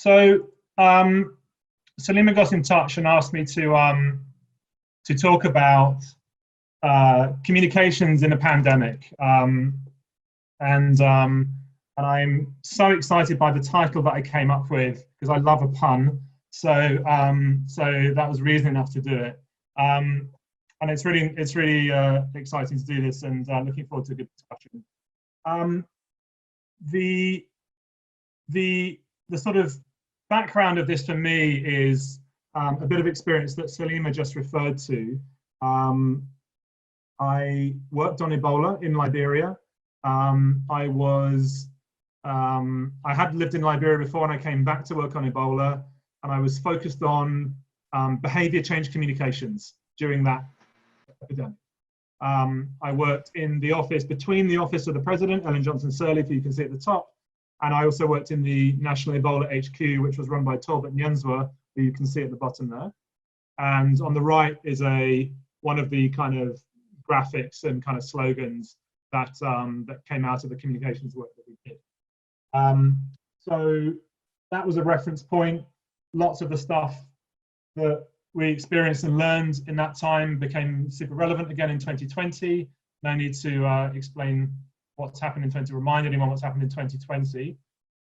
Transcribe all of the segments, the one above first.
So Salima got in touch and asked me to talk about communications in a pandemic, and I'm so excited by the title that I came up with because I love a pun. So that was reason enough to do it, and it's really exciting to do this, and looking forward to a good discussion. The sort of background of this for me is a bit of experience that Salima just referred to. I worked on Ebola in Liberia. I had lived in Liberia before, and I came back to work on Ebola, and I was focused on behavior change communications during that epidemic. I worked in the office between the office of the president, Ellen Johnson Sirleaf, who you can see at the top, and I also worked in the National Ebola HQ, which was run by Talbot Nyanzwa, who you can see at the bottom there. And on the right is one of the kind of graphics and kind of slogans that came out of the communications work that we did. So that was a reference point. Lots of the stuff that we experienced and learned in that time became super relevant again in 2020. No need to explain what's happened in 2020, remind anyone what's happened in 2020.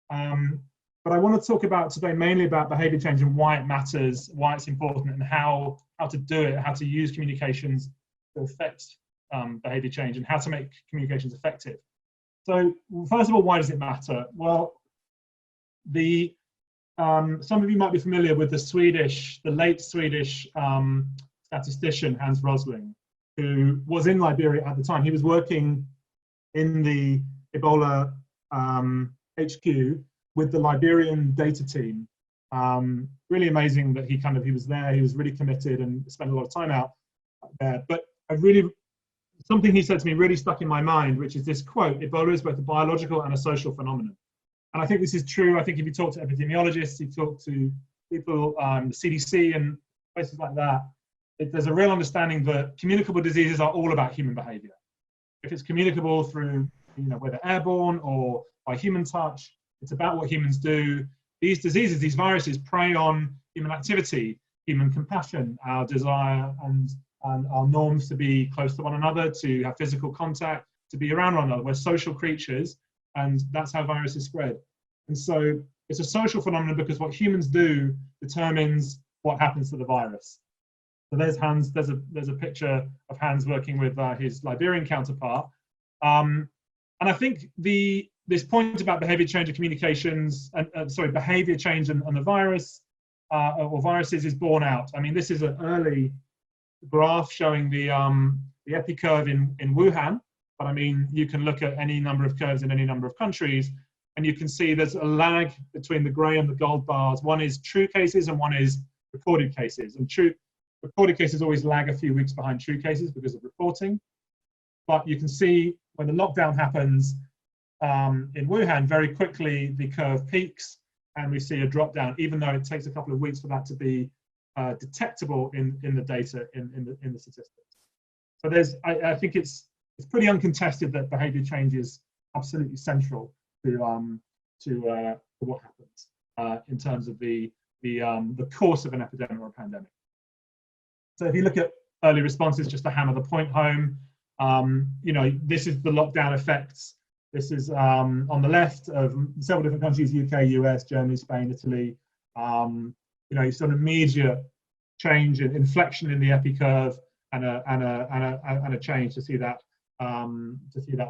But I want to talk about today mainly about behavior change and why it matters, why it's important, and how to do it, how to use communications to affect behavior change, and how to make communications effective. So first of all, why does it matter? Well, some of you might be familiar with the late Swedish statistician Hans Rosling, who was in Liberia at the time. He was working in the Ebola HQ with the Liberian data team. Really amazing that he was there. He was really committed and spent a lot of time out there. But something he said to me really stuck in my mind, which is this quote: "Ebola is both a biological and a social phenomenon." And I think this is true. I think if you talk to epidemiologists, you talk to people, the CDC and places like that, there's a real understanding that communicable diseases are all about human behavior. If it's communicable through, whether airborne or by human touch, it's about what humans do. These diseases, these viruses, prey on human activity, human compassion, our desire and our norms to be close to one another, to have physical contact, to be around one another. We're social creatures, and that's how viruses spread. And so it's a social phenomenon because what humans do determines what happens to the virus. So there's Hans. There's a picture of Hans working with his Liberian counterpart. And I think this point about behavior change and communications, behavior change and the virus or viruses is borne out. I mean, this is an early graph showing the epi curve in Wuhan. But I mean, you can look at any number of curves in any number of countries, and you can see there's a lag between the grey and the gold bars. One is true cases and one is reported cases. And reported cases always lag a few weeks behind true cases because of reporting. But you can see when the lockdown happens in Wuhan, very quickly the curve peaks and we see a drop down, even though it takes a couple of weeks for that to be detectable in the data, in the statistics. So I think it's pretty uncontested that behavior change is absolutely central to what happens in terms of the course of an epidemic or a pandemic. So if you look at early responses, just to hammer the point home, this is the lockdown effects. This is on the left of several different countries: UK, US, Germany, Spain, Italy. You sort of immediate change in inflection in the epi curve and a change to see that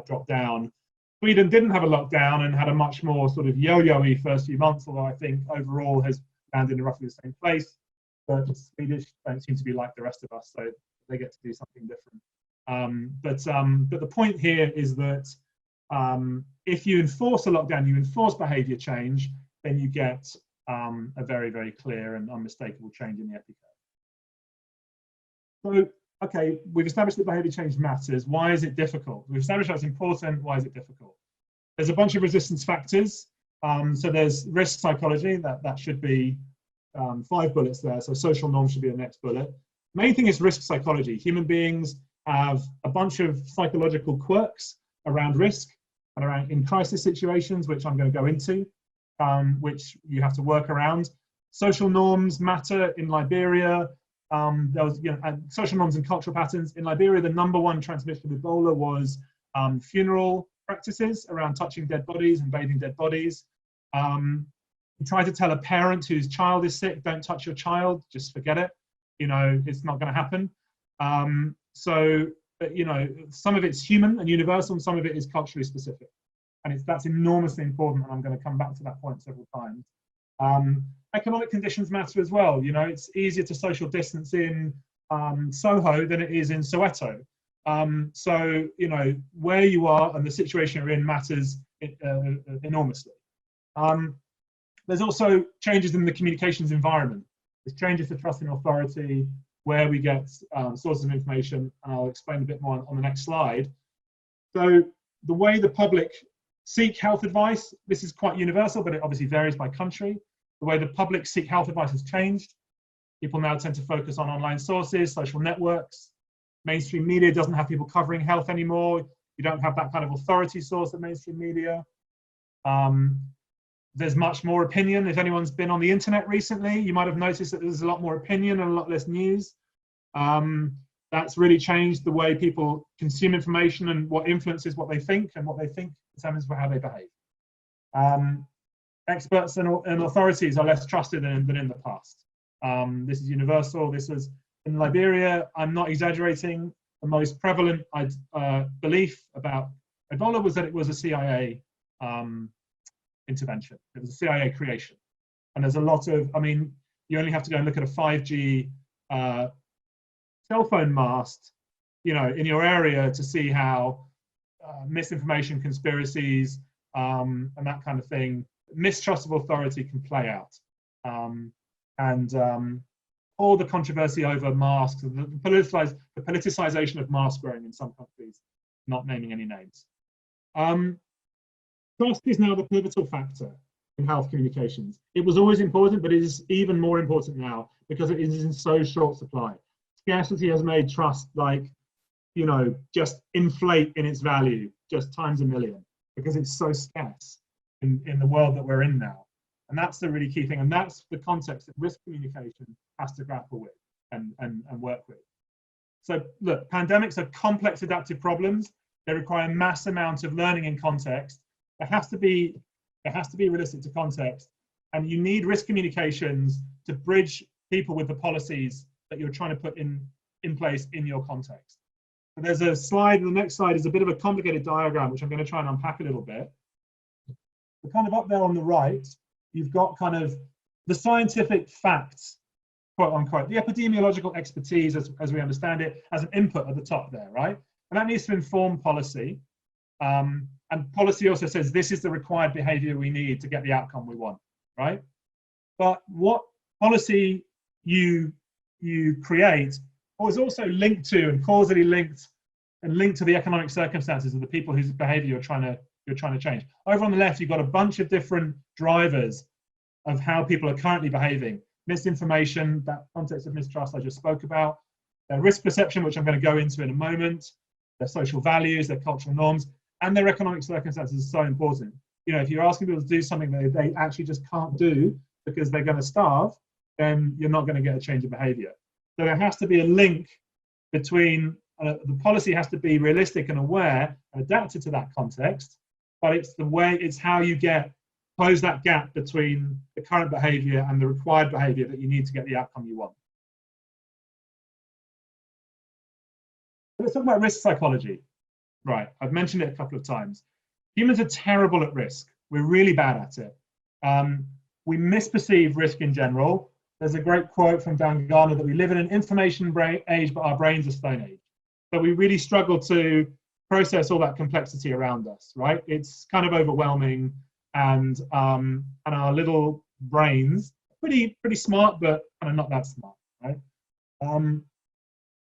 drop down. Sweden didn't have a lockdown and had a much more sort of yo-yo-y first few months, although I think overall has landed in roughly the same place. But the Swedish don't seem to be like the rest of us, so they get to do something different. But the point here is that if you enforce a lockdown, you enforce behavior change, then you get a very, very clear and unmistakable change in the epi curve. So, okay, we've established that behavior change matters. Why is it difficult? We've established that's important. Why is it difficult? There's a bunch of resistance factors. So there's risk psychology. That should be 5 bullets there. So social norms should be the next bullet. Main thing is risk psychology. Human beings have a bunch of psychological quirks around risk and around in crisis situations, which I'm going to go into. which you have to work around. Social norms matter in Liberia. There was, social norms and cultural patterns. In Liberia, the #1 transmission of Ebola was funeral practices around touching dead bodies and bathing dead bodies. You try to tell a parent whose child is sick, don't touch your child, just forget it. It's not going to happen. Some of it's human and universal, and some of it is culturally specific. And that's enormously important, and I'm going to come back to that point several times. Economic conditions matter as well. It's easier to social distance in Soho than it is in Soweto. Where you are and the situation you're in matters enormously. There's also changes in the communications environment. There's changes to trust in authority, where we get sources of information, and I'll explain a bit more on the next slide. So the way the public seek health advice, this is quite universal, but it obviously varies by country. The way the public seek health advice has changed. People now tend to focus on online sources, social networks. Mainstream media doesn't have people covering health anymore. You don't have that kind of authority source of mainstream media. There's much more opinion. If anyone's been on the internet recently, you might have noticed that there's a lot more opinion and a lot less news. That's really changed the way people consume information and what influences what they think, and what they think determines how they behave. Experts and authorities are less trusted than in the past. This is universal. This was in Liberia. I'm not exaggerating. The most prevalent belief about Ebola was that it was a CIA intervention. It was a CIA creation. And there's a lot of, you only have to go and look at a 5G cell phone mast, in your area to see how misinformation, conspiracies, and that kind of thing, mistrust of authority can play out. All the controversy over masks, the politicization of mask wearing in some countries, not naming any names. Trust is now the pivotal factor in health communications. It was always important, but it is even more important now because it is in so short supply. Scarcity has made trust just inflate in its value, just times a million, because it's so scarce in the world that we're in now. And that's the really key thing. And that's the context that risk communication has to grapple with and work with. So look, pandemics are complex adaptive problems. They require a mass amount of learning in context. It has to be realistic to context. And you need risk communications to bridge people with the policies that you're trying to put in place in your context. So there's a slide, the next slide is a bit of a complicated diagram, which I'm going to try and unpack a little bit. But kind of up there on the right, you've got kind of the scientific facts, quote unquote, the epidemiological expertise as we understand it, as an input at the top there, right? And that needs to inform policy. And policy also says this is the required behavior we need to get the outcome we want, right? But what policy you create is also linked to and causally linked to the economic circumstances of the people whose behavior you're trying to change. Over on the left, you've got a bunch of different drivers of how people are currently behaving. Misinformation, that context of mistrust I just spoke about, their risk perception, which I'm going to go into in a moment, their social values, their cultural norms, and their economic circumstances is so important. If you're asking people to do something that they actually just can't do because they're going to starve, then you're not going to get a change of behavior. So there has to be a link between, the policy has to be realistic and aware and adapted to that context, but it's how you close that gap between the current behavior and the required behavior that you need to get the outcome you want. Let's talk about risk psychology. Right, I've mentioned it a couple of times. Humans are terrible at risk. We're really bad at it. We misperceive risk in general. There's a great quote from Dan Garner that we live in an information age, but our brains are stone age. So we really struggle to process all that complexity around us, right? It's kind of overwhelming, and our little brains, pretty smart, but kind of not that smart, right? And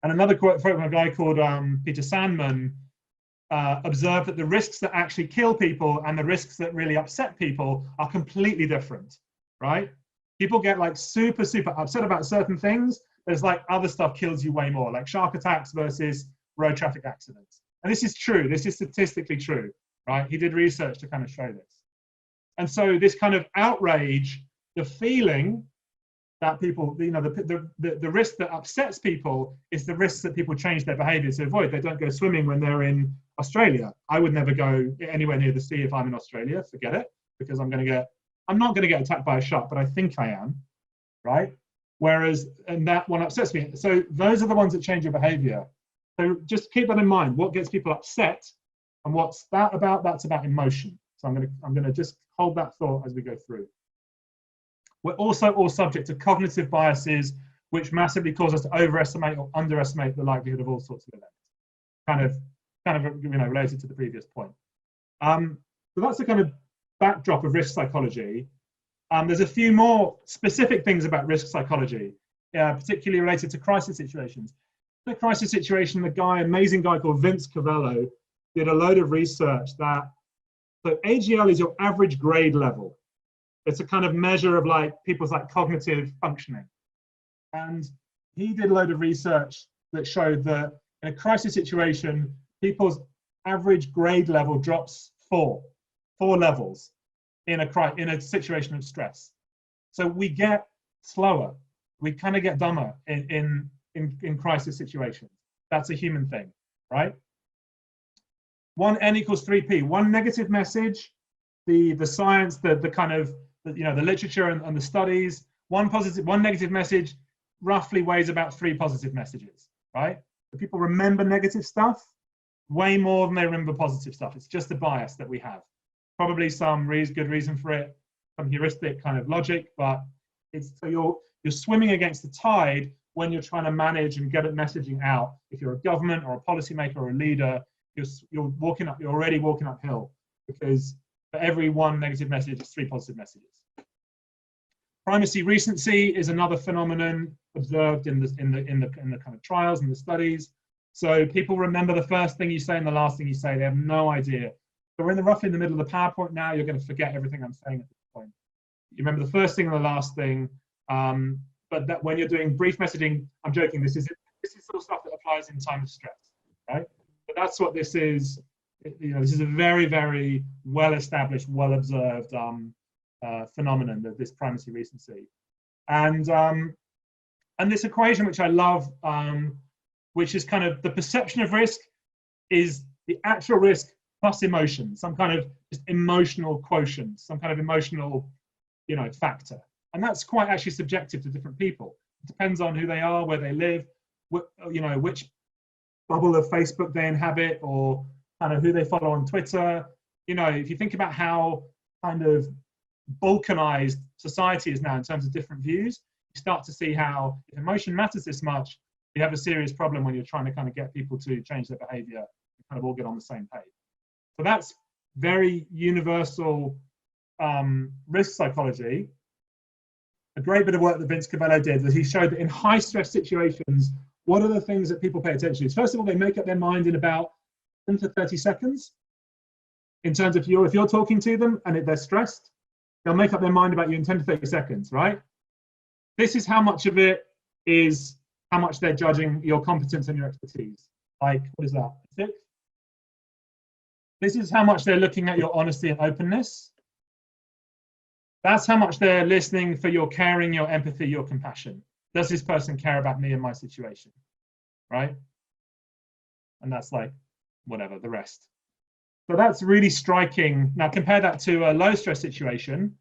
another quote from a guy called Peter Sandman observed that the risks that actually kill people and the risks that really upset people are completely different, right? People get like super upset about certain things. There's like other stuff kills you way more, like shark attacks versus road traffic accidents. And this is true. This is statistically true, right? He did research to kind of show this. And so this kind of outrage, the feeling that people, you know, the risk that upsets people is the risk that people change their behavior to avoid. They don't go swimming when they're in Australia. I would never go anywhere near the sea if I'm in Australia, forget it, because I'm not going to get attacked by a shark, but I think I am, right? Whereas, and that one upsets me. So those are the ones that change your behavior. So just keep that in mind. What gets people upset and what's that about? That's about emotion. So I'm gonna just hold that thought as we go through. We're also all subject to cognitive biases, which massively cause us to overestimate or underestimate the likelihood of all sorts of events. Kind of, you know, related to the previous point. So that's the kind of backdrop of risk psychology. There's a few more specific things about risk psychology, particularly related to crisis situations. In a crisis situation, amazing guy called Vince Cavello did a load of research that, so AGL is your average grade level. It's a kind of measure of like people's like cognitive functioning. And he did a load of research that showed that in a crisis situation, people's average grade level drops four levels in a situation of stress. So we get slower. We kind of get dumber in crisis situations. That's a human thing, right? 1n equals 3p. One negative message, the science, the kind of, you know, the literature and the studies, one negative message roughly weighs about 3 positive messages, right? But people remember negative stuff way more than they remember positive stuff. It's just a bias that we have. Probably some good reason for it, some heuristic kind of logic, but it's, so you're swimming against the tide when you're trying to manage and get messaging out. If you're a government or a policymaker or a leader, you're already walking uphill, because for every 1 negative message, it's 3 positive messages. Primacy recency is another phenomenon observed in the kind of trials and the studies. So people remember the first thing you say and the last thing you say. They have no idea. So we're roughly in the middle of the PowerPoint now. You're going to forget everything I'm saying at this point. You remember the first thing and the last thing. But that when you're doing brief messaging, I'm joking. This is sort of stuff that applies in time of stress, right? But that's what this is. You know, this is a very, very well-established, well-observed phenomenon of this primacy recency, and this equation, which I love, which is kind of the perception of risk is the actual risk plus emotion, some kind of just emotional quotient, some kind of emotional, you know, factor, and that's quite actually subjective to different people. It depends on who they are, where they live, you know, which bubble of Facebook they inhabit, or kind of who they follow on Twitter. You know, if you think about how kind of balkanized society is now in terms of different views, you start to see how if emotion matters this much, you have a serious problem when you're trying to kind of get people to change their behavior and kind of all get on the same page. So that's very universal risk psychology. A great bit of work that Vince Cavello did was he showed that in high stress situations, what are the things that people pay attention to? First of all, they make up their mind in about 10 to 30 seconds. In terms of if you're talking to them and they're stressed, they'll make up their mind about you in 10 to 30 seconds, right? This is how much of it is how much they're judging your competence and your expertise. Like, what is that? 6? This is how much they're looking at your honesty and openness. That's how much they're listening for your caring, your empathy, your compassion. Does this person care about me and my situation, right? And that's like, whatever, the rest. So that's really striking. Now compare that to a low stress situation.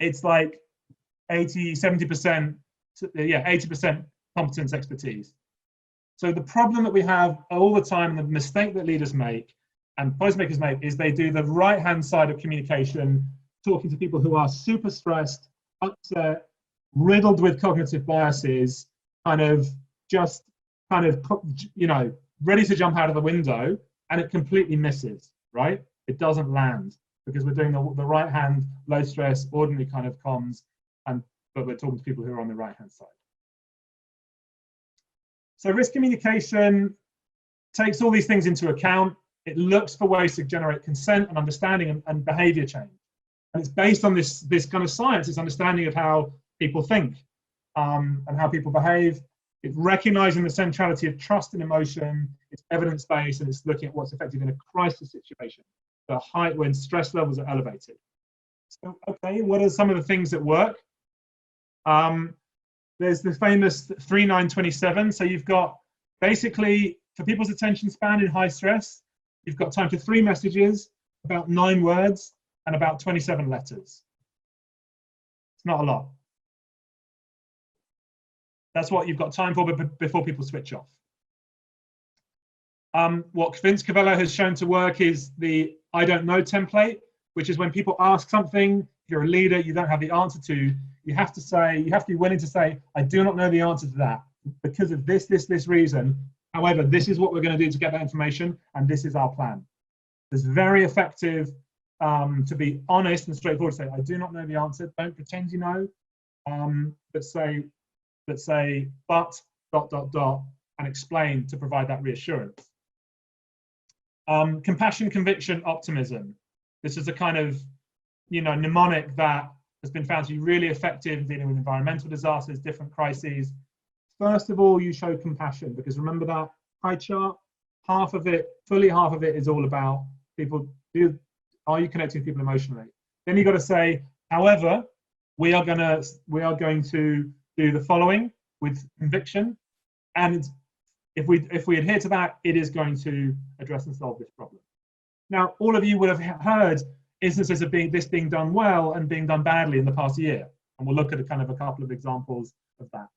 It's like 70%, yeah, 80% competence, expertise. So the problem that we have all the time, the mistake that leaders make and policymakers make, is they do the right-hand side of communication, talking to people who are super stressed, upset, riddled with cognitive biases, just you know, ready to jump out of the window, and it completely misses, right? It doesn't land because we're doing the right hand, low stress, ordinary kind of comms, but we're talking to people who are on the right hand side. So risk communication takes all these things into account. It looks for ways to generate consent and understanding and behavior change. And it's based on this kind of science, this understanding of how people think and how people behave. It's recognizing the centrality of trust and emotion. It's evidence-based, and it's looking at what's effective in a crisis situation. the height when stress levels are elevated. So, okay, what are some of the things that work? There's the famous 3-9-27. So you've got basically, for people's attention span in high stress, you've got time for 3 messages, about 9 words, and about 27 letters. It's not a lot. That's what you've got time for before people switch off. What Vince Cavello has shown to work is the I don't know template, which is when people ask something, if you're a leader, you don't have the answer to, you have to be willing to say, I do not know the answer to that because of this reason. However, this is what we're going to do to get that information, and this is our plan. It's very effective to be honest and straightforward, say, I do not know the answer, don't pretend you know, but say, and explain to provide that reassurance. Compassion, conviction, optimism. This is a kind of, mnemonic that has been found to be really effective in dealing with environmental disasters, different crises. First of all, you show compassion, because remember that pie chart, fully half of it is all about people. Are you connecting with people emotionally? Then you've got to say, however, we are going to do the following with conviction, and if we adhere to that, it is going to address and solve this problem. Now, all of you would have heard instances of this being done well and being done badly in the past year, and we'll look at a couple of examples of that.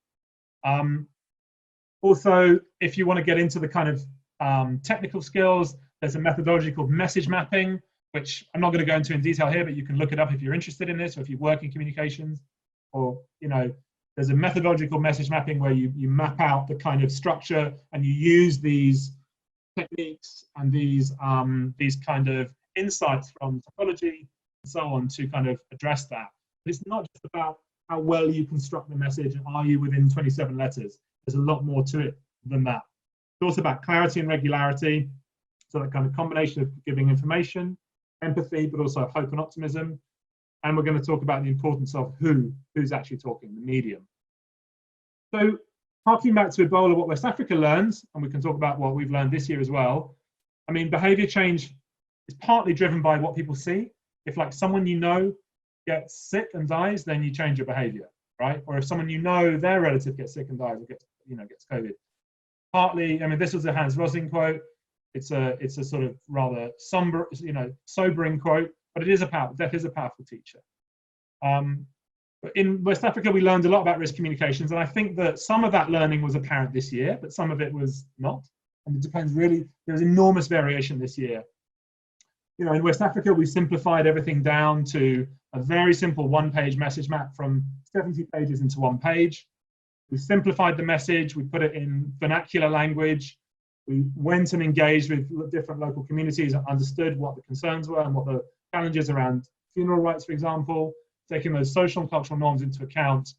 Also, if you want to get into the kind of technical skills, there's a methodology called message mapping, which I'm not going to go into in detail here, but you can look it up if you're interested in this, or if you work in communications, or there's a methodological message mapping where you map out the kind of structure and you use these techniques and these kind of insights from psychology and so on to kind of address that. But it's not just about how well you construct the message and are you within 27 letters. There's a lot more to it than that. It's also about clarity and regularity. So that kind of combination of giving information, empathy, but also hope and optimism. And we're going to talk about the importance of who's actually talking, the medium. So harking back to Ebola, what West Africa learns, and we can talk about what we've learned this year as well. I mean, behavior change is partly driven by what people see. If like someone gets sick and dies, then you change your behavior, right? Or if someone their relative gets sick and dies or gets COVID. Partly, I mean, this was a Hans Rosling quote. It's a sort of rather somber, sobering quote, but death is a powerful teacher. But in West Africa, we learned a lot about risk communications, and I think that some of that learning was apparent this year, but some of it was not. And it depends really, there's enormous variation this year. In West Africa, we simplified everything down to a very simple 1-page message map from 70 pages into 1 page. We simplified the message, we put it in vernacular language. We went and engaged with different local communities and understood what the concerns were and what the challenges around funeral rights, for example, taking those social and cultural norms into account,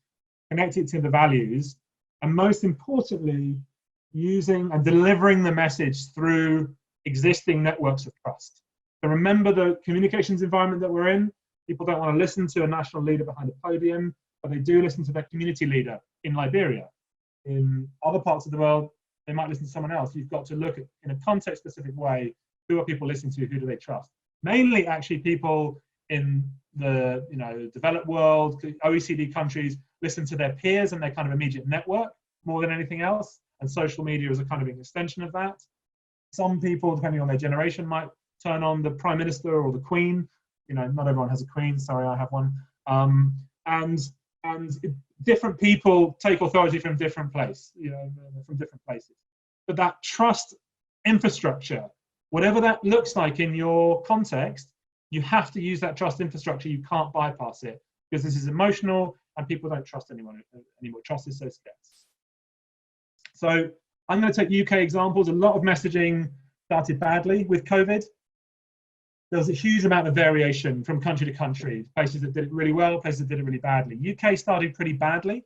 connected to the values, and most importantly, using and delivering the message through existing networks of trust. So remember the communications environment that we're in. People don't want to listen to a national leader behind a podium, but they do listen to their community leader in Liberia. In other parts of the world, they might listen to someone else. You've got to look at, in a context-specific way, who are people listening to, who do they trust? Mainly, actually, people in the developed world, OECD countries, listen to their peers and their kind of immediate network more than anything else. And social media is a kind of an extension of that. Some people, depending on their generation, might turn on the Prime Minister or the Queen. Not everyone has a Queen. Sorry, I have one. Different people take authority from different places. But that trust infrastructure, whatever that looks like in your context, you have to use that trust infrastructure. You can't bypass it because this is emotional and people don't trust anyone anymore. Trust is so scarce. So I'm going to take UK examples. A lot of messaging started badly with COVID. There was a huge amount of variation from country to country, places that did it really well, places that did it really badly. UK started pretty badly,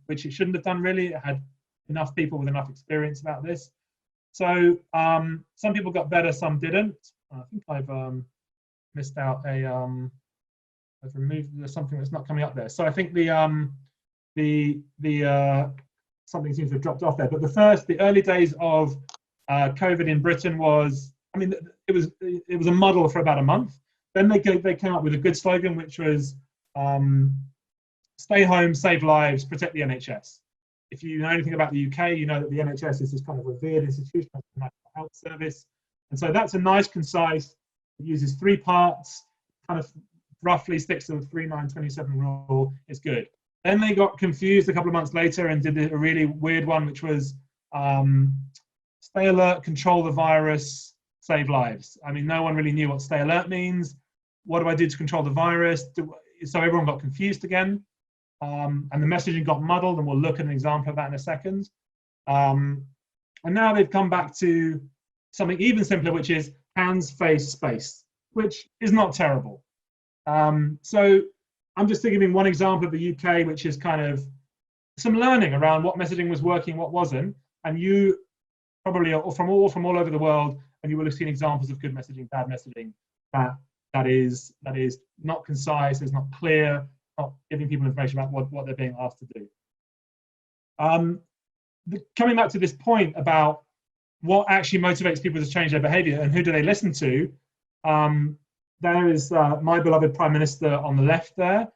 which it shouldn't have done really. It had enough people with enough experience about this. So some people got better, some didn't. I think I've missed out I've removed, there's something that's not coming up there. So I think something seems to have dropped off there. But the early days of COVID in Britain was I mean, it was a model for about a month. Then they came up with a good slogan, which was stay home, save lives, protect the NHS. If you know anything about the UK, you know that the NHS is this kind of revered institution of the National Health Service. And so that's a nice, concise, it uses 3 parts, kind of roughly sticks to the 3927 rule, it's good. Then they got confused a couple of months later and did a really weird one, which was stay alert, control the virus, save lives. I mean, no one really knew what stay alert means. What do I do to control the virus? So everyone got confused again. And the messaging got muddled, and we'll look at an example of that in a second. And now they've come back to something even simpler, which is hands, face, space, which is not terrible. So I'm just giving one example of the UK, which is kind of some learning around what messaging was working, what wasn't. And you probably are from all over the world, and you will have seen examples of good messaging, bad messaging, that is not concise, is not clear, not giving people information about what they're being asked to do. Coming back to this point about what actually motivates people to change their behavior and who do they listen to, there is my beloved Prime Minister on the left there,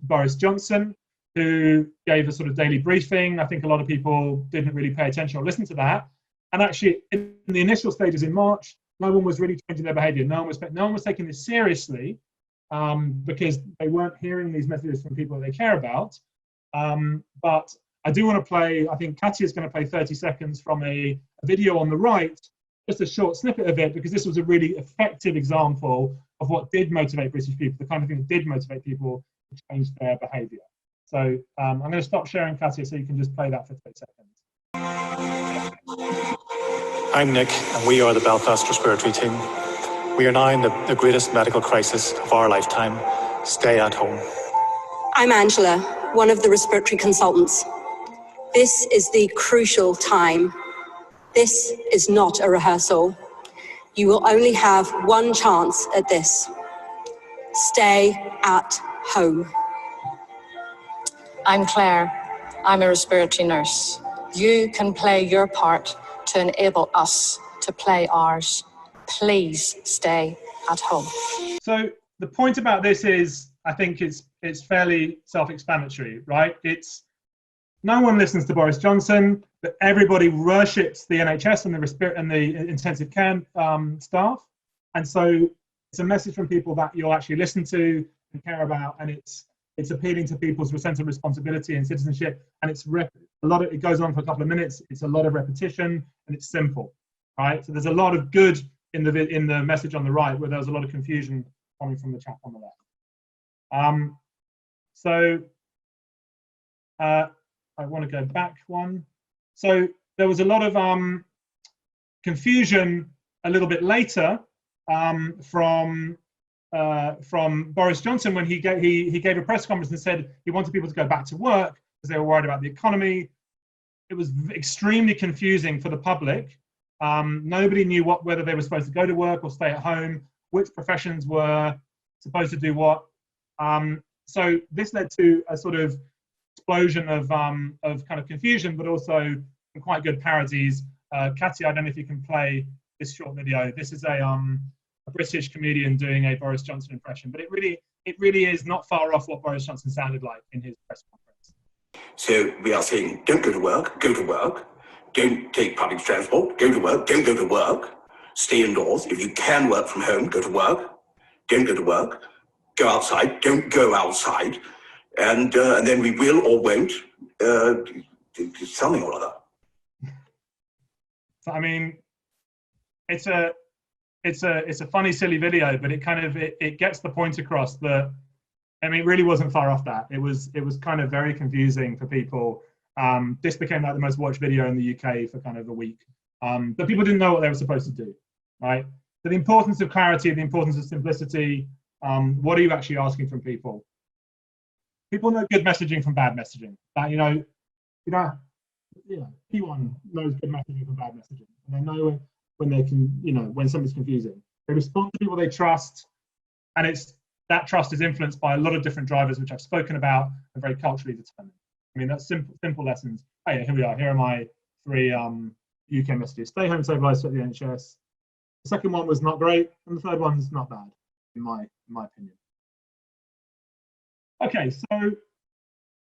Boris Johnson, who gave a sort of daily briefing. I think a lot of people didn't really pay attention or listen to that. And actually, in the initial stages in March, no one was really changing their behavior. No one was taking this seriously, because they weren't hearing these messages from people that they care about. But I do want to play, I think Katia is going to play 30 seconds from a video on the right, just a short snippet of it, because this was a really effective example of what did motivate British people, the kind of thing that did motivate people to change their behavior. So I'm going to stop sharing, Katia, so you can just play that for 30 seconds. I'm Nick, and we are the Belfast Respiratory Team. We are now in the greatest medical crisis of our lifetime. Stay at home. I'm Angela, one of the respiratory consultants. This is the crucial time. This is not a rehearsal. You will only have one chance at this. Stay at home. I'm Claire. I'm a respiratory nurse. You can play your part to enable us to play ours. Please stay at home. So the point about this is, I think it's fairly self-explanatory, right? It's no one listens to Boris Johnson, but everybody worships the NHS and the intensive care staff, and so it's a message from people that you'll actually listen to and care about, and it's appealing to people's sense of responsibility and citizenship, and it goes on for a couple of minutes. It's a lot of repetition, and it's simple, right? So there's a lot of good in the message on the right, where there was a lot of confusion coming from the chap on the left. I want to go back one. So there was a lot of confusion a little bit later from Boris Johnson when he gave a press conference and said he wanted people to go back to work because they were worried about the economy. It was extremely confusing for the public. Nobody knew whether they were supposed to go to work or stay at home, which professions were supposed to do what. So this led to a sort of explosion of kind of confusion, but also some quite good parodies. Katia, I don't know if you can play this short video. This is a British comedian doing a Boris Johnson impression, but it really is not far off what Boris Johnson sounded like in his press conference. So we are saying, don't go to work, go to work. Don't take public transport, go to work, don't go to work. Stay indoors. If you can work from home, go to work. Don't go to work. Go outside, don't go outside. And then we will or won't do something or other. I mean, it's a funny, silly video, but it gets the point across that, I mean, it really wasn't far off that. It was kind of very confusing for people. This became like the most watched video in the UK for kind of a week. But people didn't know what they were supposed to do, right? So the importance of clarity, the importance of simplicity, what are you actually asking from people? People know good messaging from bad messaging. P1 knows good messaging from bad messaging. And they know when something's confusing. They respond to people they trust, and that trust is influenced by a lot of different drivers, which I've spoken about, and very culturally determined. I mean, that's simple lessons. Oh yeah, here we are. Here are my 3 UK messages. Stay home, save lives, at the NHS. The second one was not great, and the third one's not bad, in my opinion. Okay, so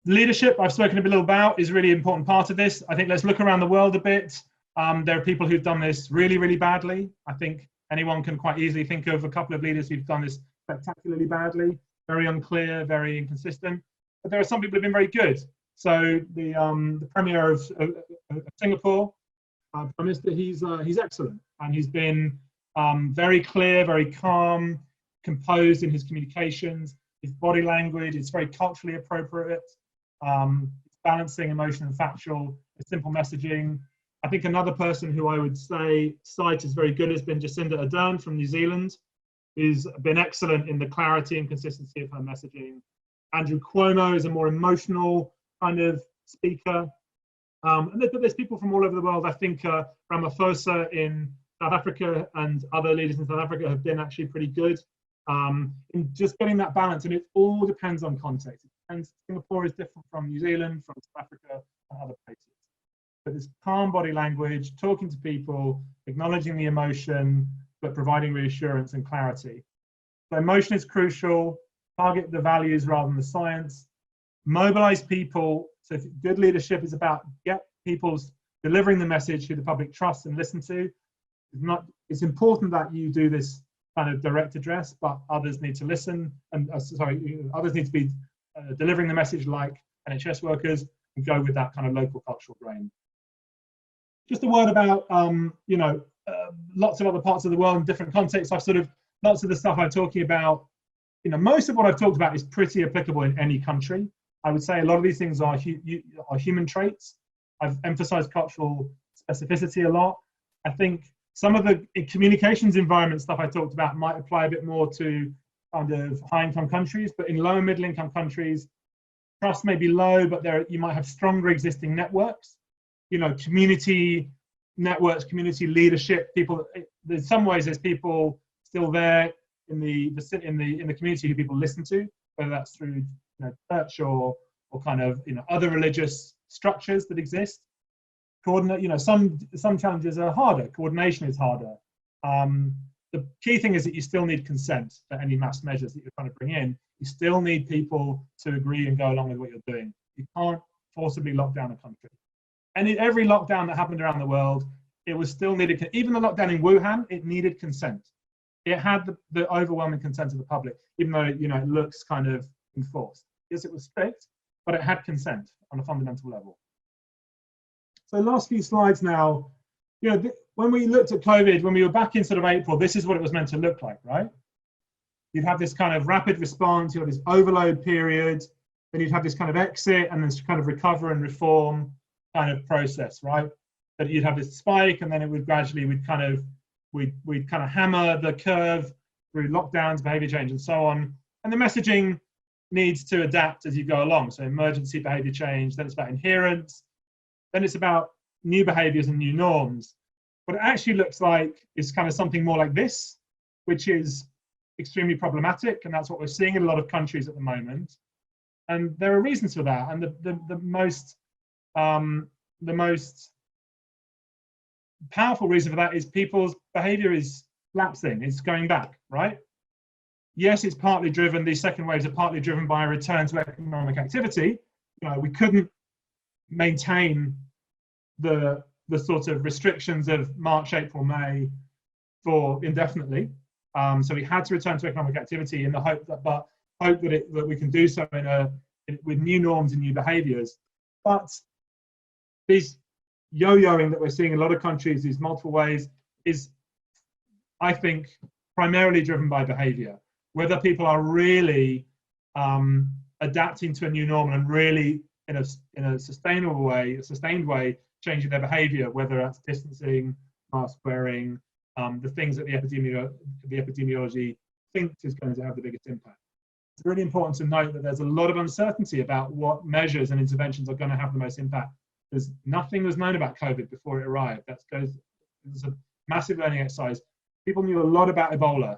leadership I've spoken a little about is a really important part of this. I think let's look around the world a bit. There are people who've done this really, really badly. I think anyone can quite easily think of a couple of leaders who've done this spectacularly badly, very unclear, very inconsistent. But there are some people who've been very good. So the Premier of Singapore, Prime Minister, he's excellent, and he's been very clear, very calm, composed in his communications. His body language is very culturally appropriate. It's balancing emotion and factual. It's simple messaging. I think another person who I would cite as very good has been Jacinda Ardern from New Zealand, who's been excellent in the clarity and consistency of her messaging. Andrew Cuomo is a more emotional kind of speaker. And there's people from all over the world. I think Ramaphosa in South Africa and other leaders in South Africa have been actually pretty good in just getting that balance. And it all depends on context. And Singapore is different from New Zealand, from South Africa, and other places. But this calm body language, talking to people, acknowledging the emotion, but providing reassurance and clarity. So emotion is crucial. Target the values rather than the science. Mobilize people. So good leadership is about get people delivering the message who the public trusts and listen to. It's important that you do this kind of direct address, but others need to listen. And others need to be delivering the message like NHS workers, and go with that kind of local cultural grain. Just a word about lots of other parts of the world in different contexts. Lots of the stuff I'm talking about, most of what I've talked about is pretty applicable in any country. I would say a lot of these things are human traits. I've emphasized cultural specificity a lot. I think some of the communications environment stuff I talked about might apply a bit more to kind of high-income countries, but in low and middle-income countries, trust may be low, but you might have stronger existing networks. Community networks, community leadership. People, in some ways, there's people still there in the community who people listen to, whether that's through church or kind of other religious structures that exist. Some challenges are harder. Coordination is harder. The key thing is that you still need consent for any mass measures that you're trying to bring in. You still need people to agree and go along with what you're doing. You can't forcibly lock down a country. And in every lockdown that happened around the world, it was still needed. Even the lockdown in Wuhan, it needed consent. It had the overwhelming consent of the public, even though it looks kind of enforced. Yes, it was strict, but it had consent on a fundamental level. So last few slides now. When we looked at COVID, when we were back in sort of April, this is what it was meant to look like, right? You'd have this kind of rapid response, you have this overload period, then you'd have this kind of exit and this kind of recover and reform kind of process, right? That you'd have this spike, and then it would gradually, we'd kind of hammer the curve through lockdowns, behavior change, and so on. And the messaging needs to adapt as you go along. So emergency behavior change, then it's about adherence, then it's about new behaviors and new norms. What it actually looks like is kind of something more like this, which is extremely problematic, and that's what we're seeing in a lot of countries at the moment. And there are reasons for that. And the most powerful reason for that is people's behavior is lapsing, it's going back, right? Yes, it's partly driven, these second waves are partly driven by a return to economic activity. We couldn't maintain the sort of restrictions of March, April, May for indefinitely. So we had to return to economic activity in the hope that we can do so with new norms and new behaviours. But this yo-yoing that we're seeing in a lot of countries, these multiple ways, is, I think, primarily driven by behaviour. Whether people are really adapting to a new norm and really in a sustained way, changing their behaviour, whether that's distancing, mask wearing, the things that the epidemiology thinks is going to have the biggest impact. It's really important to note that there's a lot of uncertainty about what measures and interventions are going to have the most impact. Nothing was known about COVID before it arrived. It was a massive learning exercise. People knew a lot about Ebola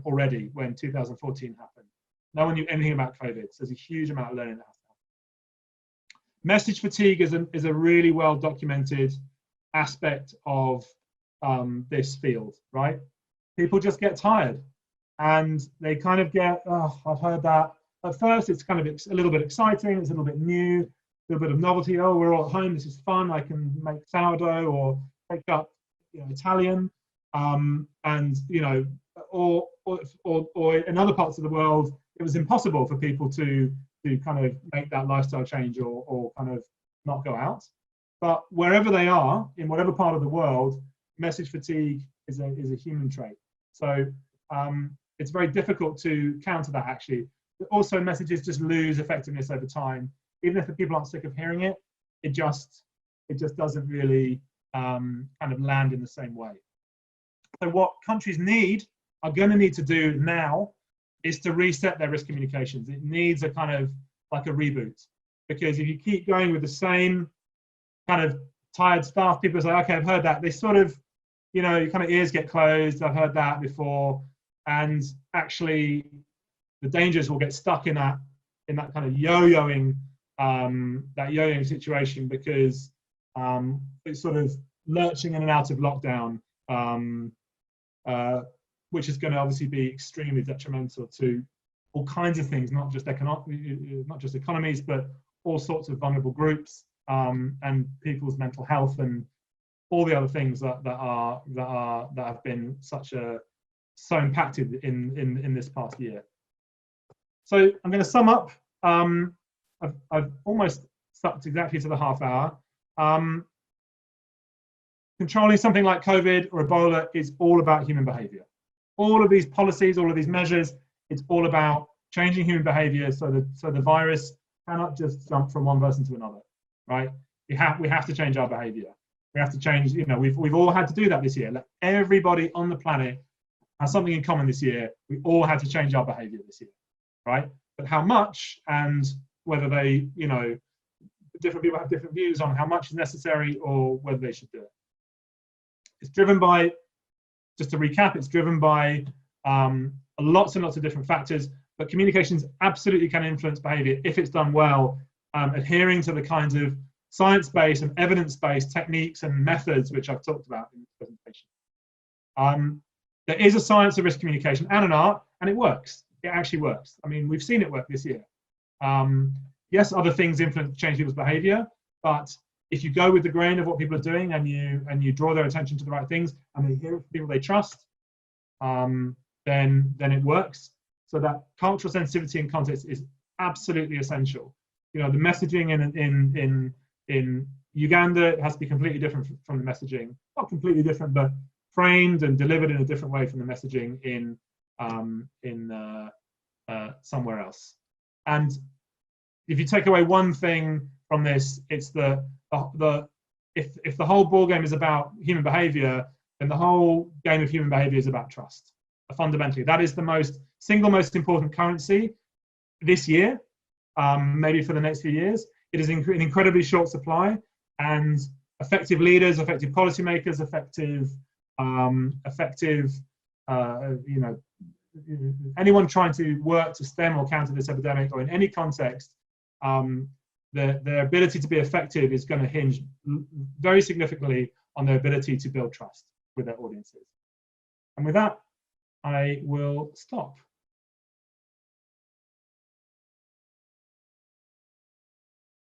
already when 2014 happened. No one knew anything about COVID, so there's a huge amount of learning that has to happen. Message fatigue is a really well documented aspect of this field, right? People just get tired, and they kind of get, oh, I've heard that. At first, it's kind of a little bit exciting, it's a little bit new, a little bit of novelty. Oh, we're all at home, this is fun. I can make sourdough or take up, Italian, and or in other parts of the world, it was impossible for people to kind of make that lifestyle change or kind of not go out. But wherever they are, in whatever part of the world, message fatigue is a human trait. So it's very difficult to counter that, actually. Also, messages just lose effectiveness over time. Even if the people aren't sick of hearing it, it just doesn't really kind of land in the same way. So what countries are going to need to do now is to reset their risk communications. It needs a kind of like a reboot, because if you keep going with the same kind of tired stuff, people say, okay, I've heard that. They sort of, your kind of ears get closed. I've heard that before, and actually, the dangers will get stuck in that kind of yo-yoing situation, because it's sort of lurching in and out of lockdown, which is going to obviously be extremely detrimental to all kinds of things, not just economies, but all sorts of vulnerable groups, and people's mental health and all the other things that have been so impacted in this past year. So I'm going to sum up. I've almost stuck exactly to the half hour. Controlling something like COVID or Ebola is all about human behavior. All of these policies, all of these measures, it's all about changing human behavior so the virus cannot just jump from one person to another, right? We have to change our behavior. We have to change, we've all had to do that this year. Like, everybody on the planet has something in common this year. We all had to change our behavior this year, right? But how much, and whether they, different people have different views on how much is necessary or whether they should do it. It's driven by, just to recap, it's driven by lots and lots of different factors, but communications absolutely can influence behavior if it's done well, adhering to the kinds of science-based and evidence-based techniques and methods which I've talked about in this presentation. There is a science of risk communication and an art, and it works. It actually works. I mean, we've seen it work this year. Yes, other things change people's behavior, but if you go with the grain of what people are doing and you draw their attention to the right things and they hear it from people they trust, then it works. So that cultural sensitivity and context is absolutely essential. The messaging in Uganda has to be completely different from the messaging, not completely different, but framed and delivered in a different way from the messaging in somewhere else. And if you take away one thing from this, it's if the whole ball game is about human behavior, then the whole game of human behavior is about trust. Fundamentally, that is the single most important currency this year, maybe for the next few years. It is in incredibly short supply, and effective leaders, effective policymakers, effective anyone trying to work to stem or counter this epidemic, or in any context, their ability to be effective is going to hinge very significantly on their ability to build trust with their audiences. And with that, I will stop.